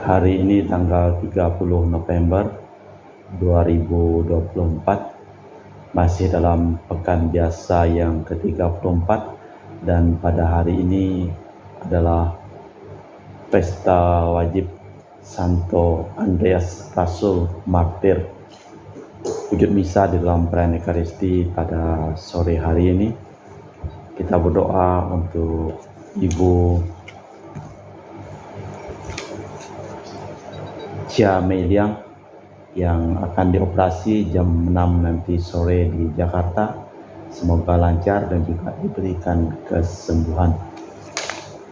Hari ini tanggal 30 November 2024, masih dalam pekan biasa yang ke-34, dan pada hari ini adalah pesta wajib Santo Andreas Rasul Martir. Wujud misa di dalam perayaan Ekaristi pada sore hari ini. Kita berdoa untuk Ibu Chia Meliang yang akan dioperasi jam 6 nanti sore di Jakarta. Semoga lancar dan juga diberikan kesembuhan.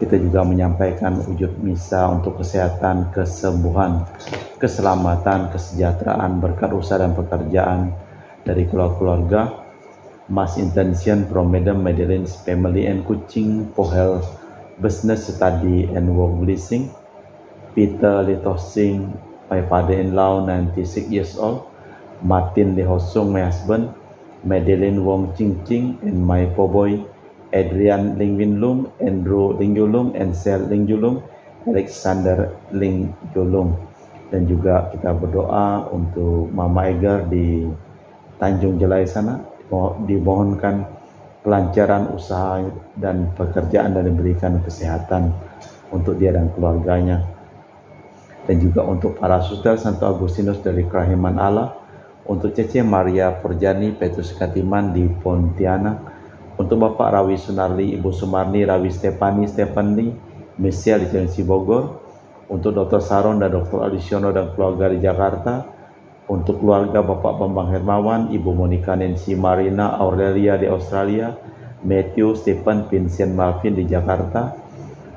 Kita juga menyampaikan wujud misa untuk kesehatan, kesembuhan, keselamatan, kesejahteraan, berkat usaha dan pekerjaan dari keluarga. Mass intention from Madam Madeleine's family and Kuching for health, business, study and work blessing. Peter Litosing, my father-in-law, 96 years old. Martin Lihosung, my husband. Madeleine Wong Ching Ching and my poor boy. Adrian Ling Win Lung, Andrew Ling Yulung, and Sel Ling Yulung, Alexander Ling Yulung. Dan juga kita berdoa untuk Mama Eger di Tanjung Jelai sana. Dimohonkan kelancaran usaha dan pekerjaan dan diberikan kesehatan untuk dia dan keluarganya. Dan juga untuk para suster Santo Agustinus dari Kerahiman Allah, untuk Cece Maria Porjani Petrus Katiman di Pontianak, untuk Bapak Rawi Sunarli, Ibu Sumarni, Rawi Stefani, Mesia di Cilengsi Bogor, untuk Dr. Saron dan Dr. Alisiono dan keluarga di Jakarta, untuk keluarga Bapak Bambang Hermawan, Ibu Monica Nancy Marina Aurelia di Australia, Matthew Stephen Vincent Malvin di Jakarta,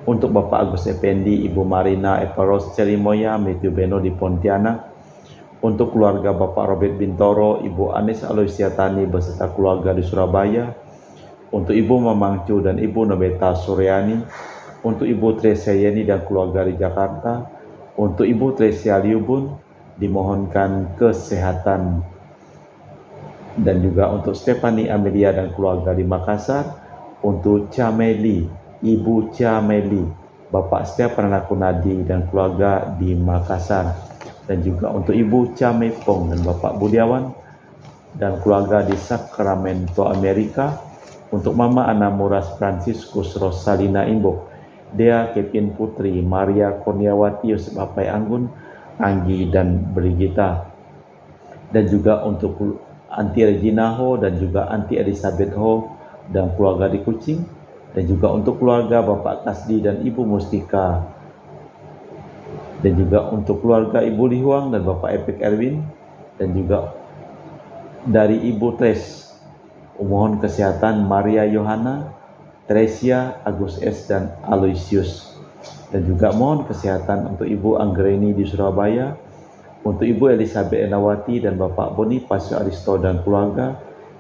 untuk Bapak Agus Effendi, Ibu Marina Eparos Cerimoya, Matthew Beno di Pontianak, untuk keluarga Bapak Robert Bintoro, Ibu Anis Aloysiatani beserta keluarga di Surabaya, untuk Ibu Mamangcu dan Ibu Nobeta Suryani, untuk Ibu Tresia Yeni dan keluarga di Jakarta, untuk Ibu Tresia Liubun, dimohonkan kesehatan. Dan juga untuk Stephanie Amelia dan keluarga di Makassar, untuk Cameli, Ibu Cameli, Bapak Stefan Kunadi dan keluarga di Makassar, dan juga untuk Ibu Camepong dan Bapak Budiawan dan keluarga di Sacramento, Amerika, untuk Mama Ana Muras Franciscus Rosalina Imbo, Dea Kevin Putri, Maria Kurniawati, Yusuf Apai Anggun, Anggi dan Brigita, dan juga untuk Anti Regina Ho dan juga Anti Elizabeth Ho dan keluarga di Kuching, dan juga untuk keluarga Bapak Kasdi dan Ibu Mustika, dan juga untuk keluarga Ibu Lihuang dan Bapak Epik Erwin, dan juga dari Ibu Tres, mohon kesehatan Maria Yohana, Tresia, Agus S dan Aloysius. Dan juga mohon kesehatan untuk Ibu Anggreni di Surabaya, untuk Ibu Elizabeth Enawati dan Bapak Bonifacio Aristo dan keluarga,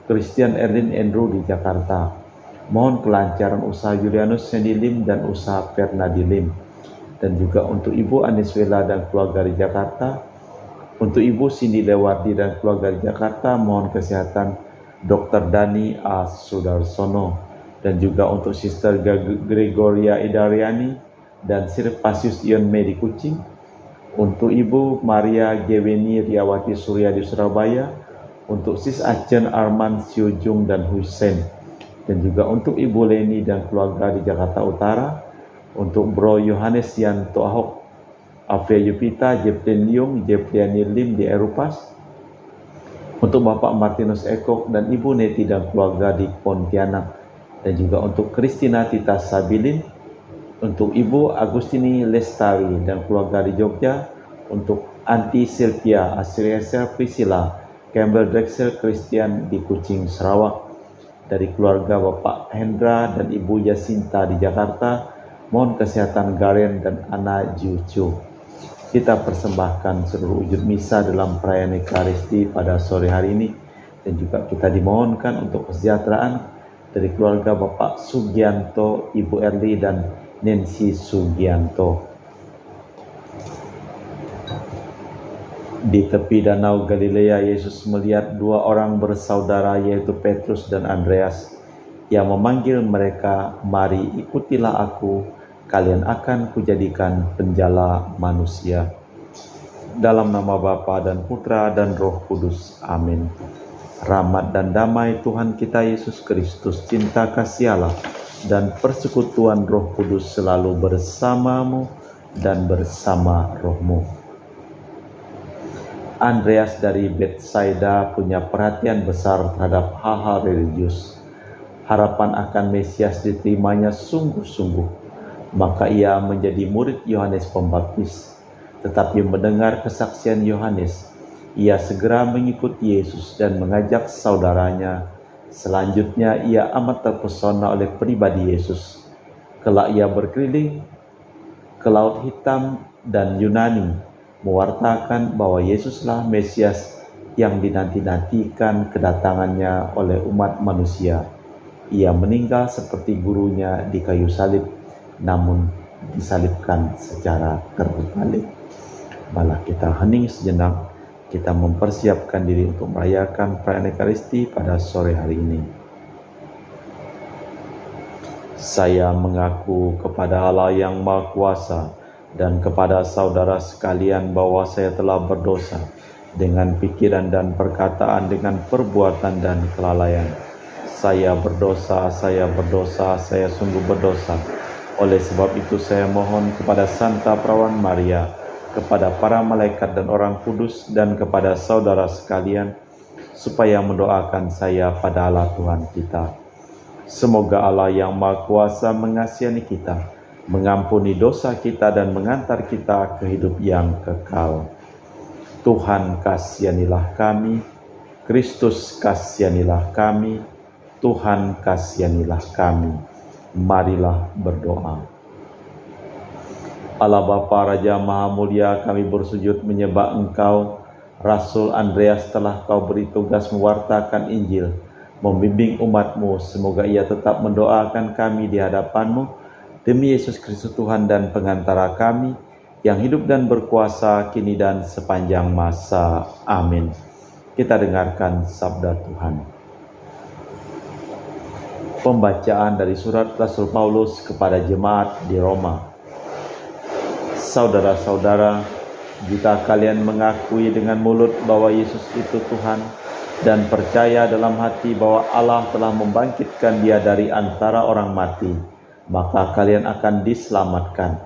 Christian Erlin Andrew di Jakarta. Mohon kelancaran usaha Julianus Sendilim dan usaha Fernadi Lim. Dan juga untuk Ibu Aniswela dan keluarga di Jakarta, untuk Ibu Cindy Lewardi dan keluarga di Jakarta, mohon kesehatan Dr. Dani A. Sudarsono. Dan juga untuk Sister Gregoria Idariani dan Sir Pasius Ion Mei di Kuching, untuk Ibu Maria Geweni Riawati Surya di Surabaya, untuk Sis Acen Arman Siujung dan Hussein, dan juga untuk Ibu Leni dan keluarga di Jakarta Utara, untuk Bro Yohanes Yanto Ahok, Afia Yupita, Jeplin Liung, Jepliani Lim di Erupas, untuk Bapak Martinus Ekok dan Ibu Neti dan keluarga di Pontianak, dan juga untuk Christina Tita Sabilin, untuk Ibu Agustini Lestari dan keluarga di Jogja, untuk Anti Sylvia Asriasa Priscilla Campbell Drexel Christian di Kuching, Sarawak, dari keluarga Bapak Hendra dan Ibu Yasinta di Jakarta, mohon kesehatan Garen dan Ana Jucu. Kita persembahkan seluruh wujud misa dalam perayaan Ekaristi pada sore hari ini, dan juga kita dimohonkan untuk kesejahteraan dari keluarga Bapak Sugianto, Ibu Erli dan Nancy Sugianto. Di tepi danau Galilea, Yesus melihat dua orang bersaudara, yaitu Petrus dan Andreas, yang memanggil mereka, "Mari ikutilah aku." kalian akan kujadikan penjala manusia. Dalam nama Bapa dan Putra dan Roh Kudus. Amin. Rahmat dan damai Tuhan kita Yesus Kristus, cinta kasih Allah, dan persekutuan Roh Kudus selalu bersamamu dan bersama rohmu. Andreas dari Betsaida punya perhatian besar terhadap hal-hal religius. Harapan akan Mesias diterimanya sungguh-sungguh, maka ia menjadi murid Yohanes Pembaptis. Tetapi mendengar kesaksian Yohanes, ia segera mengikuti Yesus dan mengajak saudaranya. Selanjutnya ia amat terpesona oleh pribadi Yesus. Kelak ia berkeliling ke Laut Hitam dan Yunani, mewartakan bahwa Yesuslah Mesias yang dinanti-nantikan kedatangannya oleh umat manusia. Ia meninggal seperti gurunya di kayu salib, namun disalibkan secara terbalik. Malah kita hening sejenak, kita mempersiapkan diri untuk merayakan perayaan Ekaristi pada sore hari ini. Saya mengaku kepada Allah yang Maha Kuasa dan kepada saudara sekalian bahwa saya telah berdosa dengan pikiran dan perkataan, dengan perbuatan dan kelalaian. Saya berdosa, saya sungguh berdosa. Oleh sebab itu saya mohon kepada Santa Perawan Maria, kepada para malaikat dan orang kudus, dan kepada saudara sekalian, supaya mendoakan saya pada Allah Tuhan kita. Semoga Allah yang Maha Kuasa mengasihi kita, mengampuni dosa kita, dan mengantar kita ke hidup yang kekal. Tuhan kasihanilah kami, Kristus kasihanilah kami, Tuhan kasihanilah kami. Marilah berdoa. Allah Bapa Raja Maha Mulia, kami bersujud menyembah Engkau. Rasul Andreas telah Kau beri tugas mewartakan Injil, membimbing umat-Mu. Semoga ia tetap mendoakan kami di hadapan-Mu, demi Yesus Kristus Tuhan dan pengantara kami, yang hidup dan berkuasa kini dan sepanjang masa. Amin. Kita dengarkan sabda Tuhan. Pembacaan dari surat Rasul Paulus kepada jemaat di Roma. Saudara-saudara, jika kalian mengakui dengan mulut bahwa Yesus itu Tuhan, dan percaya dalam hati bahwa Allah telah membangkitkan Dia dari antara orang mati, maka kalian akan diselamatkan.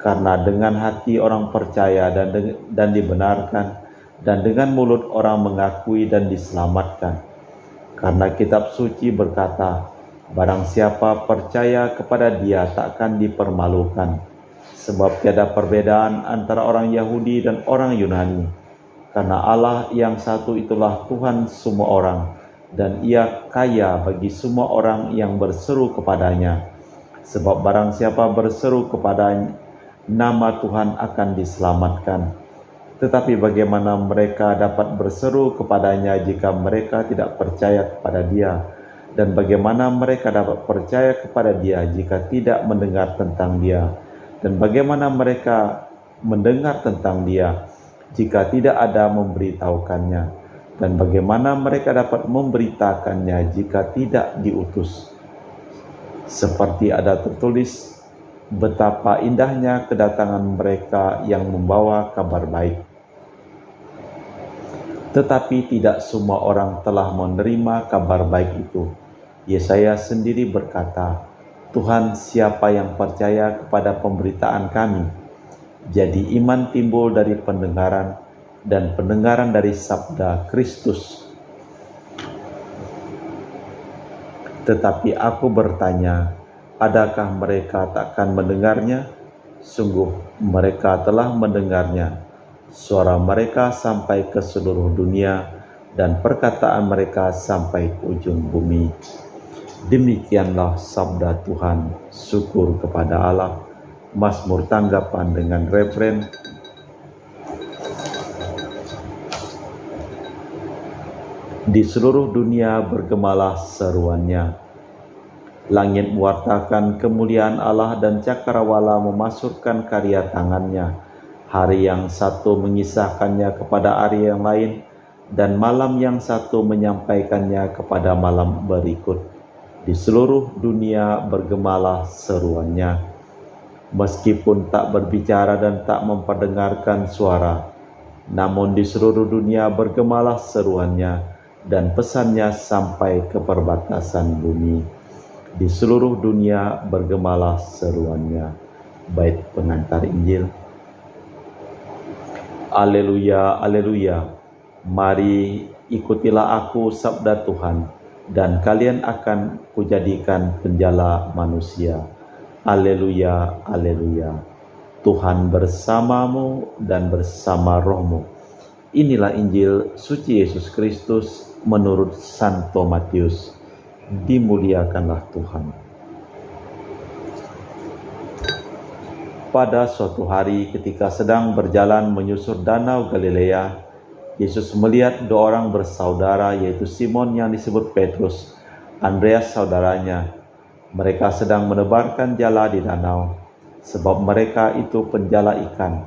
Karena dengan hati orang percaya dan dibenarkan, dan dengan mulut orang mengakui dan diselamatkan. Karena kitab suci berkata, barang siapa percaya kepada Dia takkan dipermalukan. Sebab tiada perbedaan antara orang Yahudi dan orang Yunani. Karena Allah yang satu itulah Tuhan semua orang, dan Ia kaya bagi semua orang yang berseru kepadanya. Sebab barang siapa berseru kepada nama Tuhan akan diselamatkan. Tetapi bagaimana mereka dapat berseru kepadanya jika mereka tidak percaya kepada Dia? Dan bagaimana mereka dapat percaya kepada Dia jika tidak mendengar tentang Dia? Dan bagaimana mereka mendengar tentang Dia jika tidak ada memberitahukannya? Dan bagaimana mereka dapat memberitakannya jika tidak diutus? Seperti ada tertulis, betapa indahnya kedatangan mereka yang membawa kabar baik. Tetapi tidak semua orang telah menerima kabar baik itu. Yesaya sendiri berkata, Tuhan, siapa yang percaya kepada pemberitaan kami? Jadi iman timbul dari pendengaran, dan pendengaran dari sabda Kristus. Tetapi aku bertanya, adakah mereka takkan mendengarnya? Sungguh mereka telah mendengarnya. Suara mereka sampai ke seluruh dunia, dan perkataan mereka sampai ke ujung bumi. Demikianlah sabda Tuhan. Syukur kepada Allah. Mazmur tanggapan dengan refren. Di seluruh dunia bergemalah seruannya. Langit mewartakan kemuliaan Allah, dan cakrawala memasurkan karya tangannya. Hari yang satu mengisahkannya kepada hari yang lain, dan malam yang satu menyampaikannya kepada malam berikut. Di seluruh dunia bergemalah seruannya. meskipun tak berbicara dan tak memperdengarkan suara, namun di seluruh dunia bergemalah seruannya dan pesannya sampai ke perbatasan bumi. Di seluruh dunia bergemalah seruannya. Bait pengantar Injil. Aleluya, aleluya. Mari ikutilah aku, sabda Tuhan, dan kalian akan kujadikan penjala manusia. Aleluya, aleluya. Tuhan bersamamu dan bersama rohmu. Inilah Injil suci Yesus Kristus menurut Santo Matius. Dimuliakanlah Tuhan. Pada suatu hari ketika sedang berjalan menyusur danau Galilea, Yesus melihat dua orang bersaudara, yaitu Simon yang disebut Petrus, Andreas saudaranya. Mereka sedang menebarkan jala di danau, sebab mereka itu penjala ikan.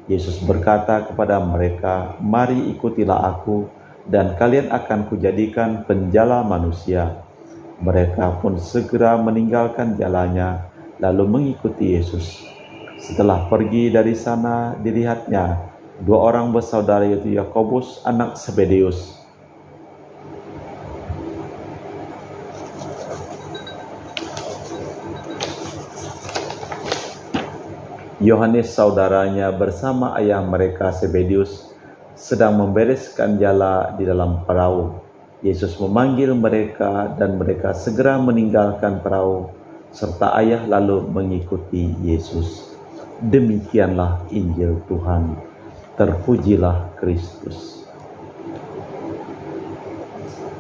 Yesus berkata kepada mereka, "Mari ikutilah aku, dan kalian akan kujadikan penjala manusia." Mereka pun segera meninggalkan jalannya, lalu mengikuti Yesus. Setelah pergi dari sana, dilihatnya dua orang bersaudara, yaitu Yakobus anak Zebedeus, Yohanes saudaranya bersama ayah mereka Zebedeus sedang membereskan jala di dalam perahu. Yesus memanggil mereka dan mereka segera meninggalkan perahu serta ayah lalu mengikuti Yesus. Demikianlah Injil Tuhan. Terpujilah Kristus.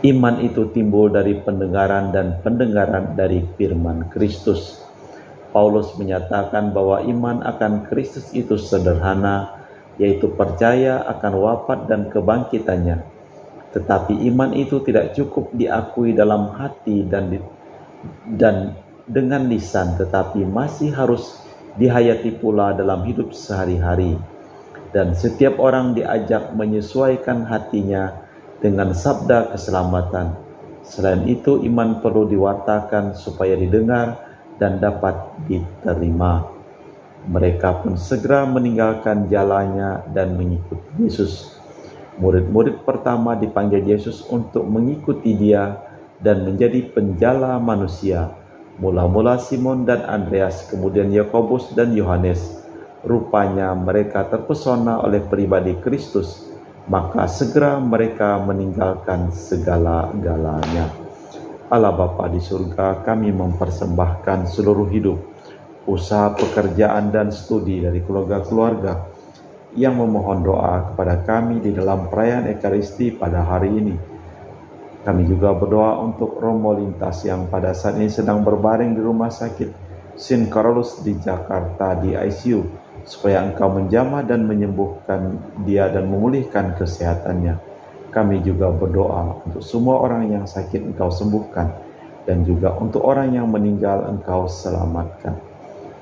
Iman itu timbul dari pendengaran dan pendengaran dari firman Kristus. Paulus menyatakan bahwa iman akan Kristus itu sederhana, yaitu percaya akan wafat dan kebangkitannya. Tetapi iman itu tidak cukup diakui dalam hati dan dengan lisan, tetapi masih harus dihayati pula dalam hidup sehari-hari. Dan setiap orang diajak menyesuaikan hatinya dengan sabda keselamatan. Selain itu, iman perlu diwartakan supaya didengar dan dapat diterima. Mereka pun segera meninggalkan jalannya dan mengikuti Yesus. Murid-murid pertama dipanggil Yesus untuk mengikuti Dia dan menjadi penjala manusia. Mula-mula Simon dan Andreas, kemudian Yakobus dan Yohanes. Rupanya mereka terpesona oleh pribadi Kristus, maka segera mereka meninggalkan segala-galanya. Allah Bapa di surga, kami mempersembahkan seluruh hidup, usaha, pekerjaan, dan studi dari keluarga-keluarga yang memohon doa kepada kami di dalam perayaan Ekaristi pada hari ini. Kami juga berdoa untuk Romo Lintas yang pada saat ini sedang berbaring di rumah sakit St. Carolus di Jakarta di ICU, supaya Engkau menjamah dan menyembuhkan dia dan memulihkan kesehatannya. Kami juga berdoa untuk semua orang yang sakit Engkau sembuhkan, dan juga untuk orang yang meninggal Engkau selamatkan.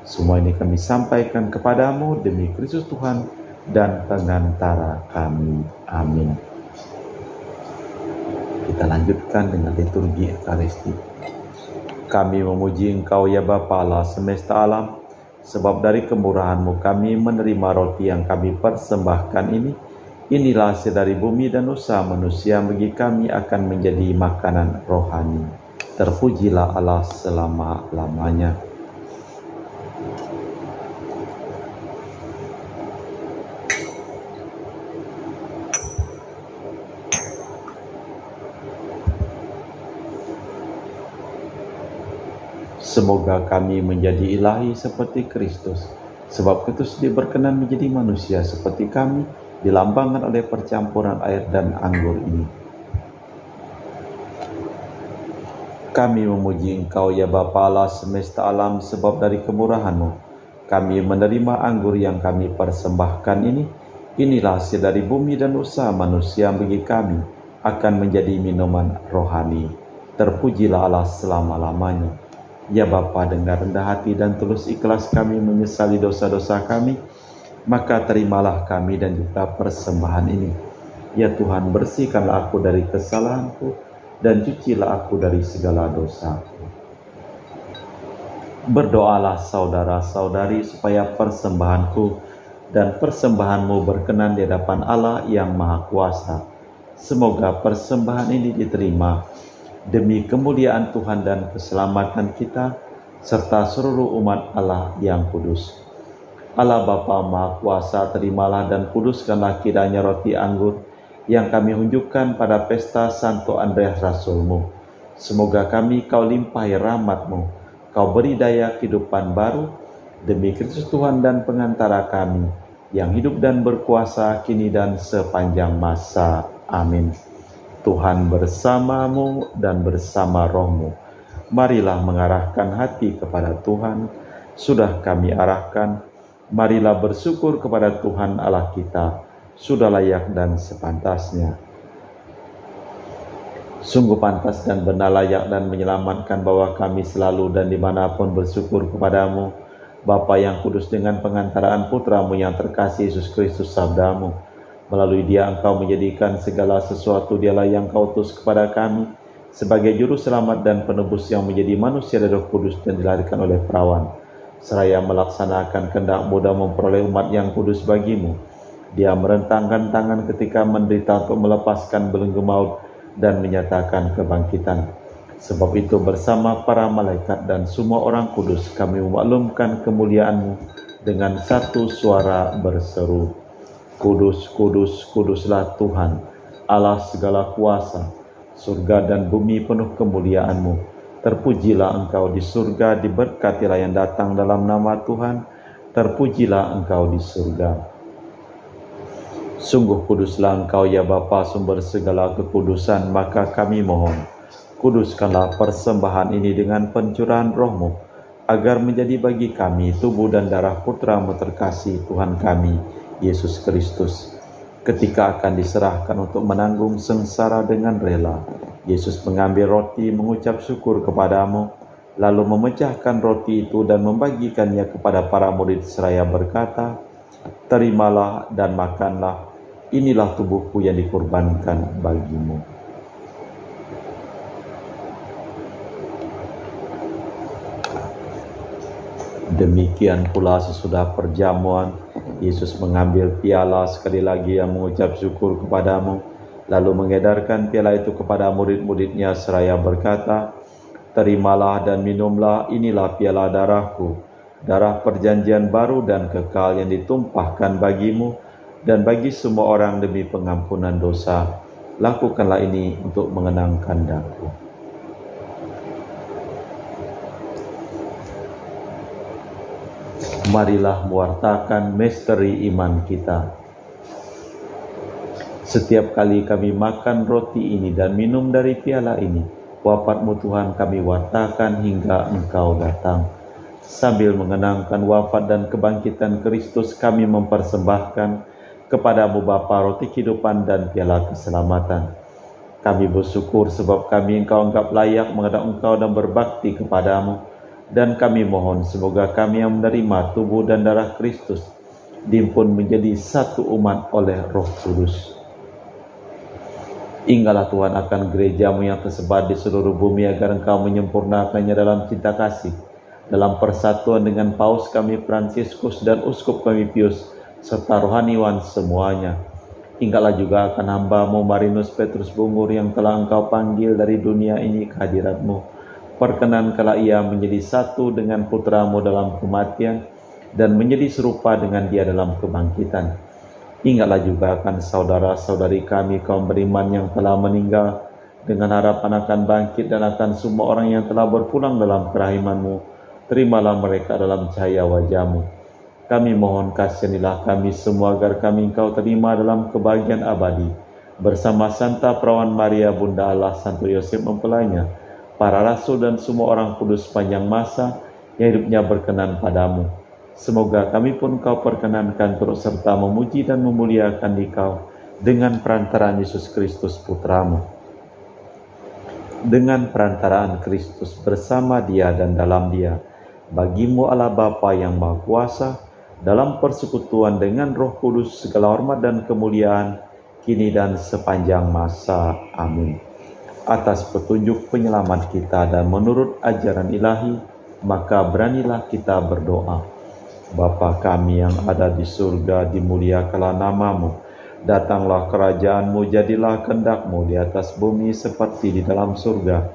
Semua ini kami sampaikan kepadamu demi Kristus Tuhan dan pengantara kami. Amin. Kita lanjutkan dengan liturgi Ekaristi. Kami memuji Engkau ya Bapa Allah semesta alam, sebab dari kemurahan-Mu kami menerima roti yang kami persembahkan ini. Inilah hasil dari bumi dan usaha manusia, bagi kami akan menjadi makanan rohani. Terpujilah Allah selama-lamanya. Semoga kami menjadi ilahi seperti Kristus, sebab Kristus berkenan menjadi manusia seperti kami, dilambangkan oleh percampuran air dan anggur ini. Kami memuji Engkau ya Bapa Allah semesta alam, sebab dari kemurahan-Mu kami menerima anggur yang kami persembahkan ini. Inilah hasil dari bumi dan usaha manusia, bagi kami akan menjadi minuman rohani. Terpujilah Allah selama-lamanya. Ya Bapa, dengan rendah hati dan tulus ikhlas kami menyesali dosa-dosa kami, maka terimalah kami dan juga persembahan ini. Ya Tuhan, bersihkanlah aku dari kesalahanku dan cucilah aku dari segala dosa. Berdoalah saudara-saudari supaya persembahanku dan persembahanmu berkenan di hadapan Allah yang Maha Kuasa. Semoga persembahan ini diterima demi kemuliaan Tuhan dan keselamatan kita, serta seluruh umat Allah yang kudus. Allah Bapa Maha Kuasa, terimalah dan kuduskanlah kiranya roti anggur yang kami unjukkan pada pesta Santo Andreas Rasul-Mu. Semoga kami Kau limpahi rahmat-Mu, Kau beri daya kehidupan baru, demi Kristus Tuhan dan pengantara kami, yang hidup dan berkuasa kini dan sepanjang masa. Amin. Tuhan bersamamu dan bersama rohmu. Marilah mengarahkan hati kepada Tuhan. Sudah kami arahkan, marilah bersyukur kepada Tuhan Allah kita. Sudah layak dan sepantasnya. Sungguh pantas dan benar, layak dan menyelamatkan bahwa kami selalu dan dimanapun bersyukur kepadamu, Bapa yang kudus, dengan pengantaraan Putramu yang terkasih Yesus Kristus, sabdamu. Melalui Dia Engkau menjadikan segala sesuatu. Dialah yang Kau utus kepada kami sebagai juru selamat dan penebus yang menjadi manusia dari Roh Kudus dan dilahirkan oleh perawan. Seraya melaksanakan kehendak-Mu dan memperoleh umat yang kudus bagimu, Dia merentangkan tangan ketika menderita untuk melepaskan belenggu maut dan menyatakan kebangkitan. Sebab itu bersama para malaikat dan semua orang kudus kami memaklumkan kemuliaan-Mu dengan satu suara berseru, Kudus, kudus, kuduslah Tuhan, Allah segala kuasa. Surga dan bumi penuh kemuliaan-Mu. Terpujilah Engkau di surga, diberkatilah yang datang dalam nama Tuhan. Terpujilah Engkau di surga. Sungguh kuduslah Engkau ya Bapa, sumber segala kekudusan, maka kami mohon, kuduskanlah persembahan ini dengan pencurahan Roh-Mu, agar menjadi bagi kami tubuh dan darah Putra-Mu terkasih, Tuhan kami, Yesus Kristus. Ketika akan diserahkan untuk menanggung sengsara dengan rela, Yesus mengambil roti, mengucap syukur kepadamu, lalu memecahkan roti itu dan membagikannya kepada para murid seraya berkata, terimalah dan makanlah, inilah tubuhku yang dikorbankan bagimu. Demikian pula sesudah perjamuan, Yesus mengambil piala sekali lagi yang mengucap syukur kepadamu, lalu mengedarkan piala itu kepada murid-muridnya seraya berkata, terimalah dan minumlah, inilah piala darahku, darah perjanjian baru dan kekal yang ditumpahkan bagimu dan bagi semua orang demi pengampunan dosa. Lakukanlah ini untuk mengenangkan Daku. Marilah mewartakan misteri iman kita. Setiap kali kami makan roti ini dan minum dari piala ini, wafat-Mu Tuhan kami wartakan hingga Engkau datang. Sambil mengenangkan wafat dan kebangkitan Kristus, kami mempersembahkan kepadamu Bapa roti kehidupan dan piala keselamatan. Kami bersyukur sebab kami Engkau anggap layak menghadap Engkau dan berbakti kepadamu. Dan kami mohon semoga kami yang menerima tubuh dan darah Kristus dihimpun menjadi satu umat oleh Roh Kudus. Ingatlah Tuhan akan gereja-Mu yang tersebar di seluruh bumi, agar Engkau menyempurnakannya dalam cinta kasih, dalam persatuan dengan Paus kami Fransiskus dan Uskup kami Pius, serta rohaniwan semuanya. Ingatlah juga akan hamba-Mu Marinus Petrus Bungur yang telah Engkau panggil dari dunia ini ke hadirat-Mu. Perkenankanlah ia menjadi satu dengan Putra-Mu dalam kematian dan menjadi serupa dengan Dia dalam kebangkitan. Ingatlah juga akan saudara-saudari kami kaum beriman yang telah meninggal, dengan harapan akan bangkit, dan akan semua orang yang telah berpulang dalam kerahiman-Mu. Terimalah mereka dalam cahaya wajah-Mu. Kami mohon kasihanilah kami semua agar kami Engkau terima dalam kebahagiaan abadi bersama Santa Perawan Maria Bunda Allah, Santo Yosef mempelainya, para rasul dan semua orang kudus sepanjang masa yang hidupnya berkenan padamu. Semoga kami pun Kau perkenankan turut serta memuji dan memuliakan Dikau dengan perantaraan Yesus Kristus Putra-Mu. Dengan perantaraan Kristus, bersama Dia dan dalam Dia, bagi-Mu Allah Bapa yang Maha Kuasa, dalam persekutuan dengan Roh Kudus, segala hormat dan kemuliaan kini dan sepanjang masa. Amin. Atas petunjuk penyelamat kita dan menurut ajaran ilahi, maka beranilah kita berdoa. Bapa kami yang ada di surga, dimuliakanlah namamu. Datanglah kerajaanmu, jadilah kehendak-mu di atas bumi seperti di dalam surga.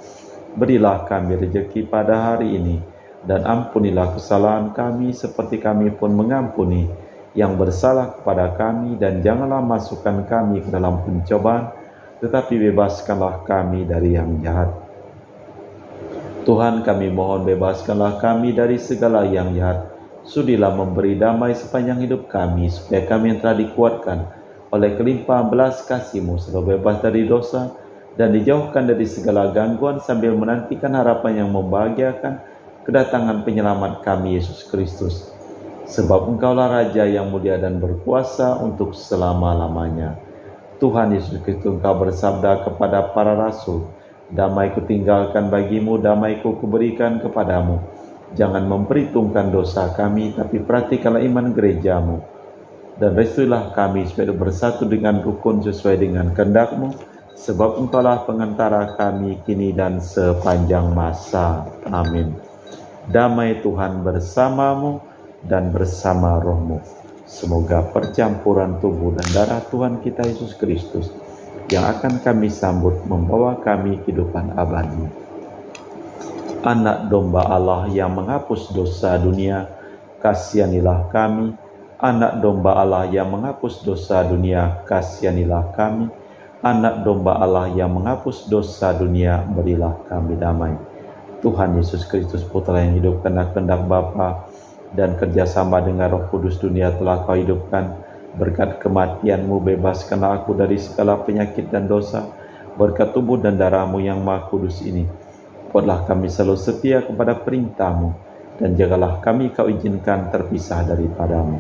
Berilah kami rezeki pada hari ini, dan ampunilah kesalahan kami seperti kami pun mengampuni yang bersalah kepada kami, dan janganlah masukkan kami ke dalam pencobaan, tetapi bebaskanlah kami dari yang jahat. Tuhan, kami mohon bebaskanlah kami dari segala yang jahat. Sudilah memberi damai sepanjang hidup kami, supaya kami yang telah dikuatkan oleh kelimpahan belas kasih-Mu selalu bebas dari dosa dan dijauhkan dari segala gangguan, sambil menantikan harapan yang membahagiakan kedatangan penyelamat kami, Yesus Kristus. Sebab Engkaulah Raja yang mulia dan berkuasa untuk selama-lamanya. Tuhan Yesus Kristus, Engkau bersabda kepada para rasul, "Damai kutinggalkan bagimu, damai kuberikan kepadamu. Jangan memperhitungkan dosa kami, tapi perhatikanlah iman gerejamu. Dan restuilah kami supaya bersatu dengan rukun sesuai dengan kehendak-Mu, sebab Engkaulah pengantara kami kini dan sepanjang masa." Amin. Damai Tuhan bersamamu dan bersama rohmu. Semoga percampuran tubuh dan darah Tuhan kita Yesus Kristus yang akan kami sambut membawa kami kehidupan abadi. Anak domba Allah yang menghapus dosa dunia, kasihanilah kami. Anak domba Allah yang menghapus dosa dunia, kasihanilah kami. Anak domba Allah yang menghapus dosa dunia, berilah kami damai. Tuhan Yesus Kristus, Putra yang hidup karena kehendak Bapa dan kerjasama dengan Roh Kudus, dunia telah Kau hidupkan. Berkat kematian-Mu, bebaskanlah aku dari segala penyakit dan dosa. Berkat tubuh dan darah-Mu yang Maha Kudus ini, buatlah kami selalu setia kepada perintah-Mu, dan jagalah kami Kau izinkan terpisah daripada-Mu.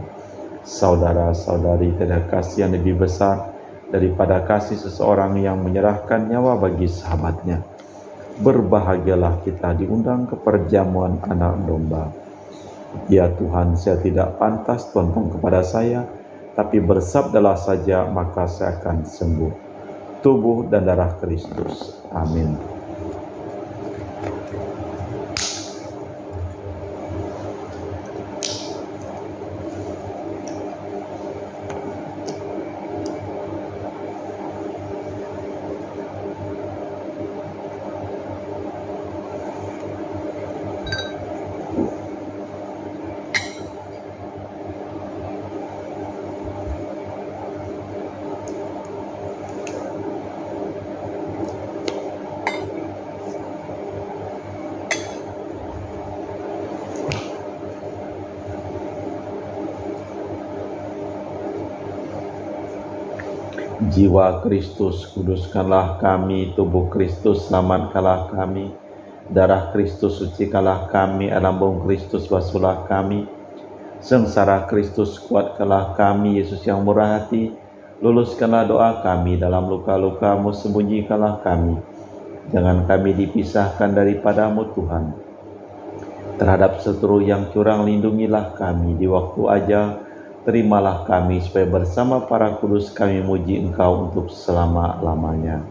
Saudara-saudari, tiada kasih yang lebih besar daripada kasih seseorang yang menyerahkan nyawa bagi sahabatnya. Berbahagialah kita diundang ke perjamuan anak domba. Ya Tuhan, saya tidak pantas Tuhan kepada saya, tapi bersabdalah saja, maka saya akan sembuh. Tubuh dan darah Kristus. Amin. Jiwa Kristus, kuduskanlah kami. Tubuh Kristus, selamatkanlah kami. Darah Kristus, sucikanlah kami. Lambung Kristus, basuhlah kami. Sengsara Kristus, kuatkanlah kami. Yesus yang murah hati, luluskanlah doa kami. Dalam luka-luka-Mu, sembunyikanlah kami. Jangan kami dipisahkan daripada-Mu, Tuhan. Terhadap seturu yang curang, lindungilah kami. Di waktu ajal, terimalah kami, supaya bersama para kudus kami muji Engkau untuk selama-lamanya.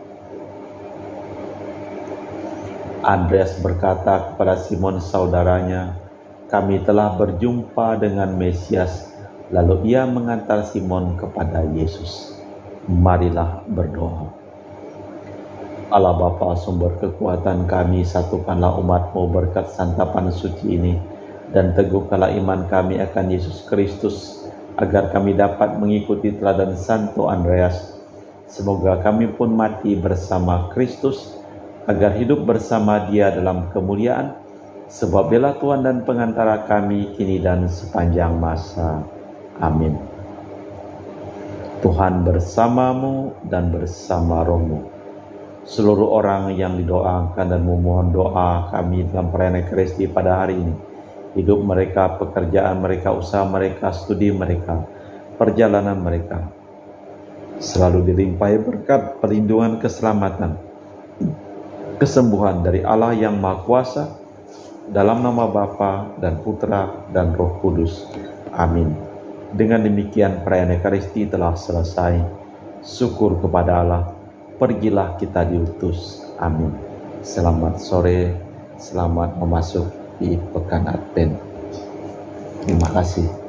Andreas berkata kepada Simon saudaranya, "Kami telah berjumpa dengan Mesias." Lalu ia mengantar Simon kepada Yesus. Marilah berdoa. Allah Bapa, sumber kekuatan kami, satukanlah umat-Mu berkat santapan suci ini, dan teguhkanlah iman kami akan Yesus Kristus, agar kami dapat mengikuti teladan Santo Andreas. Semoga kami pun mati bersama Kristus, agar hidup bersama Dia dalam kemuliaan, sebab Dialah Tuhan dan pengantara kami kini dan sepanjang masa. Amin. Tuhan bersamamu dan bersama rohmu. Seluruh orang yang didoakan dan memohon doa kami dalam perayaan Ekaristi pada hari ini, hidup mereka, pekerjaan mereka, usaha mereka, studi mereka, perjalanan mereka, selalu dilimpahi berkat perlindungan, keselamatan, kesembuhan dari Allah yang Maha Kuasa, dalam nama Bapa dan Putra dan Roh Kudus. Amin. Dengan demikian perayaan Ekaristi telah selesai. Syukur kepada Allah. Pergilah kita diutus. Amin. Selamat sore, selamat memasuki di Pekan Advent. Terima kasih.